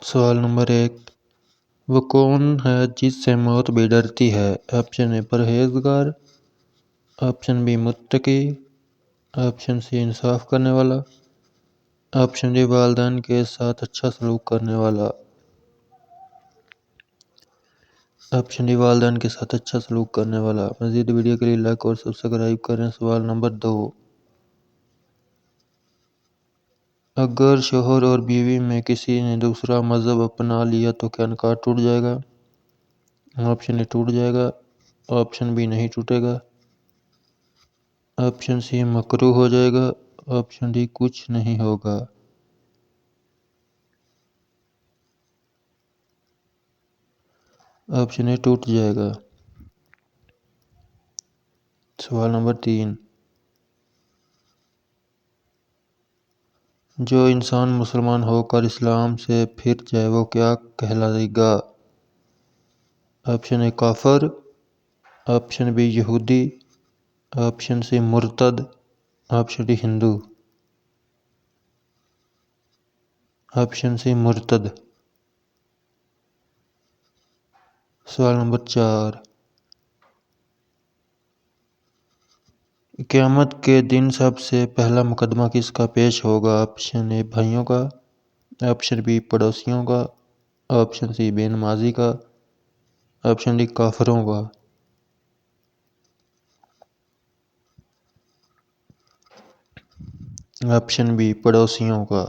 سوال نمبر 1، وہ کون ہے جس سے موت بھی ڈرتی ہے؟ آپشن اے پرہیزگار، آپشن بی متقی، آپشن سی انصاف کرنے والا، آپشن ڈی والدین کے ساتھ اچھا سلوک کرنے والا۔ آپشن ڈی والدین کے ساتھ اچھا سلوک کرنے والا۔ مزید ویڈیو کے لیے لائک اور سبسکرائب کریں۔ سوال نمبر 2، اگر شوہر اور بیوی میں کسی نے دوسرا مذہب اپنا لیا تو کیا نکاح ٹوٹ جائے گا؟ آپشن اے ٹوٹ جائے گا، آپشن بی نہیں ٹوٹے گا، آپشن سی مکروہ ہو جائے گا، آپشن ڈی کچھ نہیں ہوگا۔ آپشن اے ٹوٹ جائے گا۔ سوال نمبر 3، جو انسان مسلمان ہو کر اسلام سے پھر جائے وہ کیا کہلائے گا؟ آپشن اے کافر، آپشن بی یہودی، آپشن سی مرتد، آپشن ڈی ہندو۔ آپشن سی مرتد۔ سوال نمبر 4، قیامت کے دن سب سے پہلا مقدمہ کس کا پیش ہوگا؟ آپشن اے بھائیوں کا، آپشن بی پڑوسیوں کا، آپشن سی بے نمازی کا، آپشن ڈی کافروں کا۔ آپشن بی پڑوسیوں کا۔